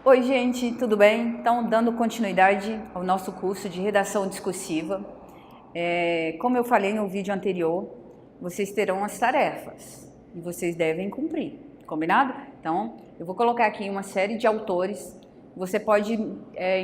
Oi gente, tudo bem? Então, dando continuidade ao nosso curso de redação discursiva, como eu falei no vídeo anterior, vocês terão as tarefas e vocês devem cumprir, combinado? Então, eu vou colocar aqui uma série de autores, você pode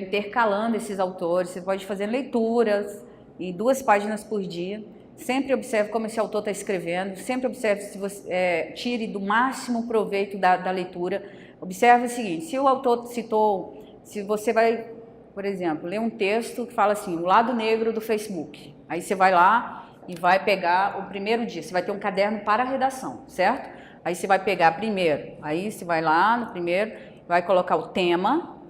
intercalando esses autores, você pode fazer leituras em 2 páginas por dia. Sempre observe como esse autor está escrevendo, sempre observe se você tire do máximo proveito da leitura. Observe o seguinte, se o autor citou, se você vai, por exemplo, ler um texto que fala assim, o lado negro do Facebook, aí você vai lá e vai pegar o primeiro dia, você vai ter um caderno para redação, certo? Aí você vai pegar primeiro, aí você vai lá no primeiro, vai colocar o tema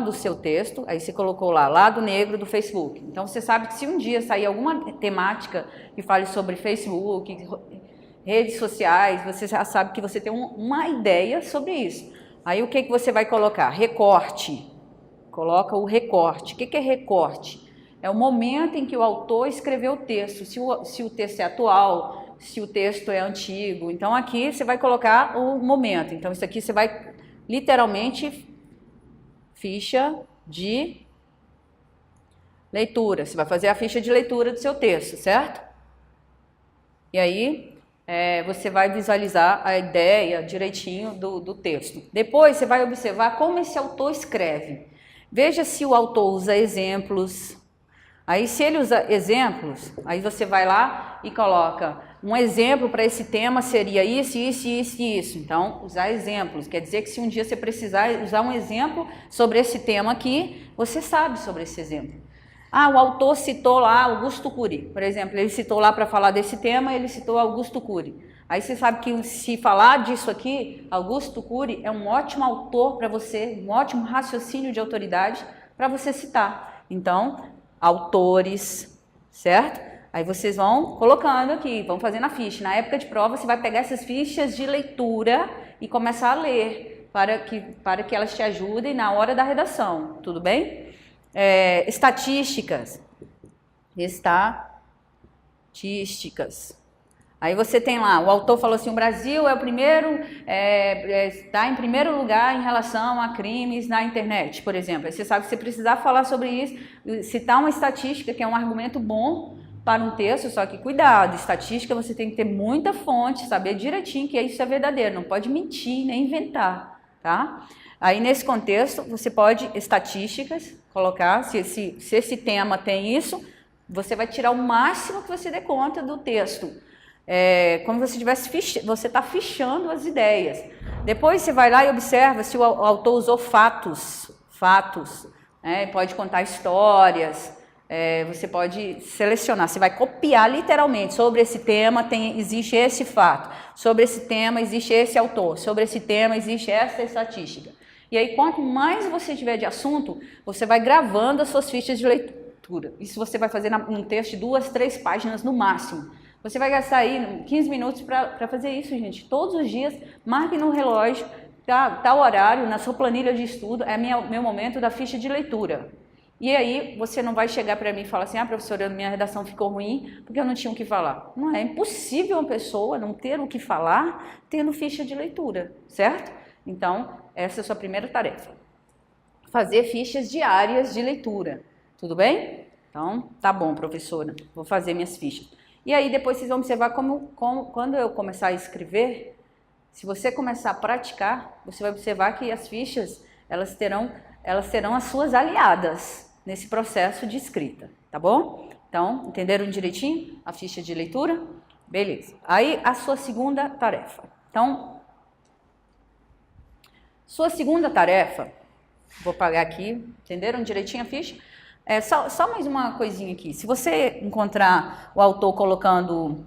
do seu texto, aí você colocou lá, lado negro do Facebook. Então você sabe que se um dia sair alguma temática que fale sobre Facebook, redes sociais, você já sabe que você tem uma ideia sobre isso. Aí o que você vai colocar? Recorte. Coloca o recorte. O que é recorte? É o momento em que o autor escreveu o texto, se o texto é atual, se o texto é antigo. Então aqui você vai colocar o momento. Então isso aqui você vai literalmente ficha de leitura. Você vai fazer a ficha de leitura do seu texto, certo? E aí você vai visualizar a ideia direitinho do texto. Depois você vai observar como esse autor escreve. Veja se o autor usa exemplos. Aí se ele usa exemplos, aí você vai lá e coloca um exemplo para esse tema seria isso, isso, isso e isso. Então, usar exemplos. Quer dizer que se um dia você precisar usar um exemplo sobre esse tema aqui, você sabe sobre esse exemplo. Ah, o autor citou lá Augusto Cury, por exemplo, ele citou lá para falar desse tema, ele citou Augusto Cury. Aí você sabe que se falar disso aqui, Augusto Cury é um ótimo autor para você, um ótimo raciocínio de autoridade para você citar. Então, autores, certo? Aí vocês vão colocando aqui, vão fazendo a ficha. Na época de prova, você vai pegar essas fichas de leitura e começar a ler, para que elas te ajudem na hora da redação, tudo bem? Estatísticas. Aí você tem lá, o autor falou assim, o Brasil é o primeiro, está em primeiro lugar em relação a crimes na internet, por exemplo. Aí você sabe que você precisar falar sobre isso, citar uma estatística, que é um argumento bom para um texto, só que cuidado, estatística você tem que ter muita fonte, saber direitinho que isso é verdadeiro, não pode mentir nem inventar, tá? Aí nesse contexto, você pode, estatísticas, colocar, se esse tema tem isso, você vai tirar o máximo que você dê conta do texto. Como se você está fichando as ideias. Depois você vai lá e observa se o autor usou fatos, pode contar histórias, você pode selecionar, você vai copiar literalmente, sobre esse tema existe esse fato, sobre esse tema existe esse autor, sobre esse tema existe essa estatística. E aí, quanto mais você tiver de assunto, você vai gravando as suas fichas de leitura. Isso você vai fazer num texto de 2, 3 páginas no máximo. Você vai gastar aí 15 minutos para fazer isso, gente. Todos os dias, marque no relógio, tal horário, na sua planilha de estudo, é meu momento da ficha de leitura. E aí, você não vai chegar para mim e falar assim, professora, minha redação ficou ruim porque eu não tinha o que falar. Não é impossível uma pessoa não ter o que falar tendo ficha de leitura, certo? Então, essa é a sua primeira tarefa. Fazer fichas diárias de leitura, tudo bem? Então, tá bom, professora, vou fazer minhas fichas. E aí depois vocês vão observar como quando eu começar a escrever, se você começar a praticar, você vai observar que as fichas, elas serão as suas aliadas nesse processo de escrita, tá bom? Então, entenderam direitinho a ficha de leitura? Beleza. Aí a sua segunda tarefa. Então, sua segunda tarefa, vou apagar aqui, entenderam direitinho a ficha? Só mais uma coisinha aqui. Se você encontrar o autor colocando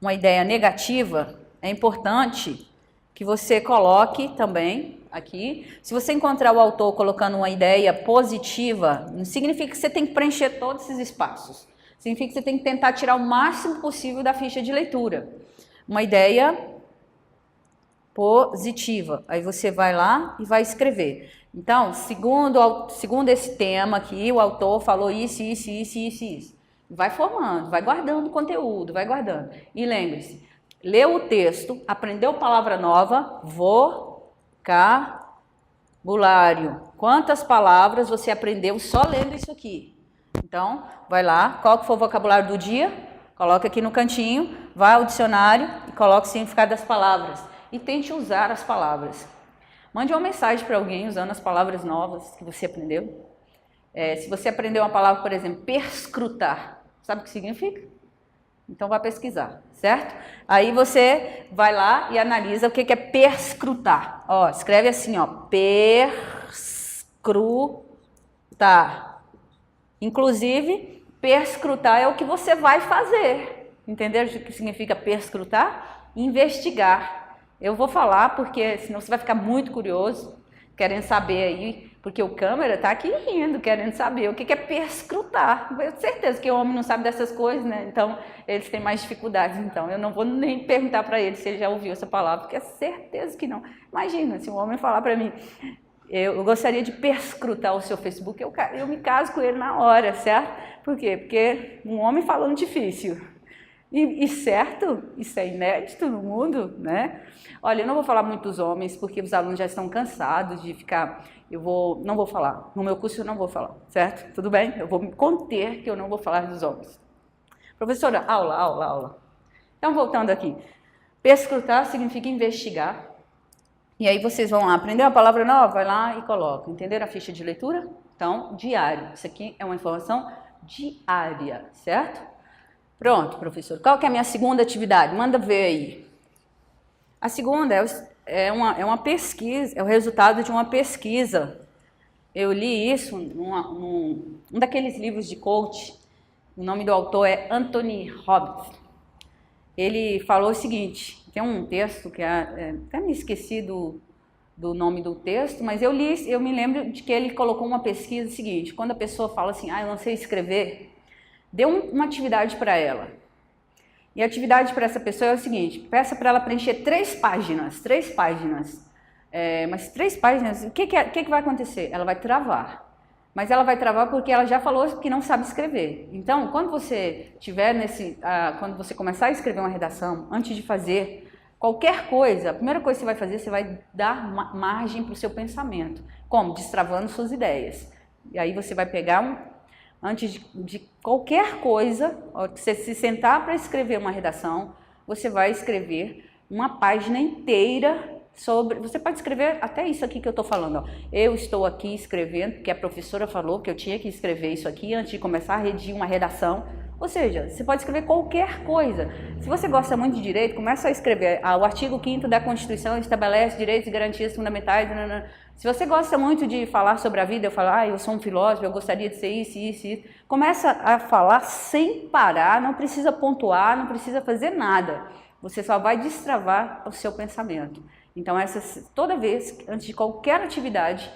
uma ideia negativa, é importante que você coloque também aqui. Se você encontrar o autor colocando uma ideia positiva, não significa que você tem que preencher todos esses espaços. Significa que você tem que tentar tirar o máximo possível da ficha de leitura. Uma ideia positiva. Aí você vai lá e vai escrever. Então, segundo esse tema aqui, o autor falou isso. Vai formando, vai guardando o conteúdo, vai guardando. E lembre-se, leu o texto, aprendeu palavra nova, Vocabulário. Quantas palavras você aprendeu só lendo isso aqui? Então, vai lá, qual que foi o vocabulário do dia? Coloca aqui no cantinho, vai ao dicionário e coloca o significado das palavras. E tente usar as palavras. Mande uma mensagem para alguém usando as palavras novas que você aprendeu. Se você aprendeu uma palavra, por exemplo, perscrutar, sabe o que significa? Então, vai pesquisar, certo? Aí você vai lá e analisa o que é perscrutar. Ó, escreve assim, ó, perscrutar. Inclusive, perscrutar é o que você vai fazer. Entenderam o que significa perscrutar? Investigar. Eu vou falar porque senão você vai ficar muito curioso, querendo saber aí, porque o câmera tá aqui rindo, querendo saber o que é perscrutar. Eu tenho certeza que o homem não sabe dessas coisas, né? Então, eles têm mais dificuldades. Então, eu não vou nem perguntar para ele se ele já ouviu essa palavra, porque é certeza que não. Imagina, se um homem falar para mim, eu gostaria de perscrutar o seu Facebook, eu me caso com ele na hora, certo? Por quê? Porque um homem falando difícil. E certo, isso é inédito no mundo, né? Olha, eu não vou falar muito dos homens, porque os alunos já estão cansados de ficar... não vou falar, no meu curso eu não vou falar, certo? Tudo bem? Eu vou me conter que eu não vou falar dos homens. Professora, aula. Então, voltando aqui. Perscrutar significa investigar. E aí vocês vão lá, aprender uma palavra nova, vai lá e coloca. Entenderam a ficha de leitura? Então, diário. Isso aqui é uma informação diária, certo? Pronto, professor. Qual que é a minha segunda atividade? Manda ver aí. A segunda é uma pesquisa, é o resultado de uma pesquisa. Eu li isso num daqueles livros de coach. O nome do autor é Anthony Robbins. Ele falou o seguinte, tem um texto que até me esqueci do nome do texto, mas eu me lembro de que ele colocou uma pesquisa seguinte, quando a pessoa fala assim, eu não sei escrever, dê uma atividade para ela. E a atividade para essa pessoa é o seguinte, peça para ela preencher 3 páginas. Mas 3 páginas, o que vai acontecer? Ela vai travar. Mas ela vai travar porque ela já falou que não sabe escrever. Então, quando você quando você começar a escrever uma redação, antes de fazer qualquer coisa, a primeira coisa que você vai fazer, você vai dar margem para o seu pensamento. Como? Destravando suas ideias. E aí você vai pegar antes de qualquer coisa, você se sentar para escrever uma redação, você vai escrever uma página inteira sobre... Você pode escrever até isso aqui que eu estou falando. Ó. Eu estou aqui escrevendo, porque a professora falou que eu tinha que escrever isso aqui antes de começar a redigir uma redação. Ou seja, você pode escrever qualquer coisa. Se você gosta muito de direito, começa a escrever. O artigo 5º da Constituição estabelece direitos e garantias fundamentais. Se você gosta muito de falar sobre a vida, eu falo, eu sou um filósofo, eu gostaria de ser isso. Começa a falar sem parar, não precisa pontuar, não precisa fazer nada. Você só vai destravar o seu pensamento. Então, toda vez, antes de qualquer atividade,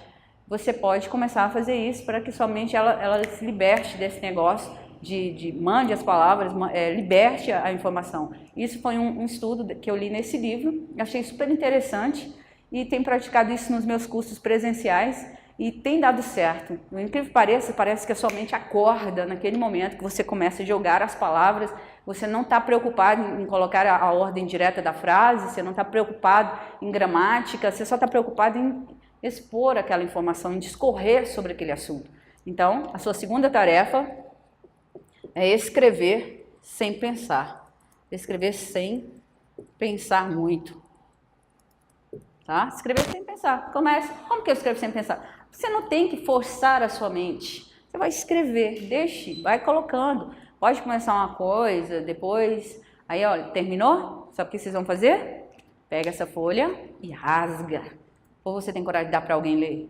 você pode começar a fazer isso para que somente ela se liberte desse negócio de mande as palavras, liberte a informação. Isso foi um estudo que eu li nesse livro, achei super interessante e tenho praticado isso nos meus cursos presenciais e tem dado certo. No incrível que pareça, parece que a sua mente acorda naquele momento que você começa a jogar as palavras, você não está preocupado em colocar a ordem direta da frase, você não está preocupado em gramática, você só está preocupado em expor aquela informação, em discorrer sobre aquele assunto. Então, a sua segunda tarefa é escrever sem pensar. Escrever sem pensar muito. Tá? Escrever sem pensar. Comece. Como que eu escrevo sem pensar? Você não tem que forçar a sua mente. Você vai escrever, vai colocando. Pode começar uma coisa, depois... Aí, olha, terminou? Sabe o que vocês vão fazer? Pega essa folha e rasga. Ou você tem coragem de dar para alguém ler?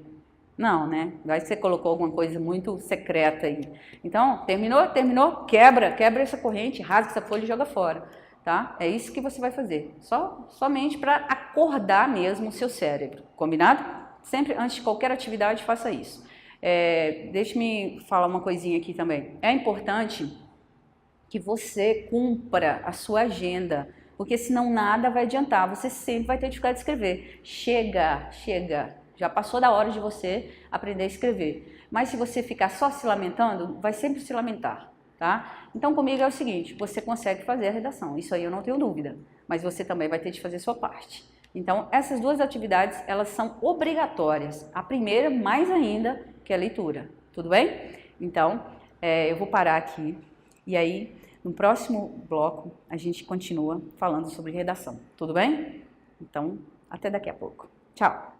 Não, né? Vai que você colocou alguma coisa muito secreta aí. Então, terminou, quebra essa corrente, rasga essa folha e joga fora, tá? É isso que você vai fazer. Somente para acordar mesmo o seu cérebro, combinado? Sempre, antes de qualquer atividade, faça isso. Deixe-me falar uma coisinha aqui também. É importante que você cumpra a sua agenda, porque senão nada vai adiantar. Você sempre vai ter dificuldade de escrever. Chega. Já passou da hora de você aprender a escrever. Mas se você ficar só se lamentando, vai sempre se lamentar, tá? Então comigo é o seguinte, você consegue fazer a redação, isso aí eu não tenho dúvida. Mas você também vai ter de fazer a sua parte. Então, essas duas atividades, elas são obrigatórias. A primeira, mais ainda, que é a leitura. Tudo bem? Então, eu vou parar aqui e aí, no próximo bloco, a gente continua falando sobre redação. Tudo bem? Então, até daqui a pouco. Tchau!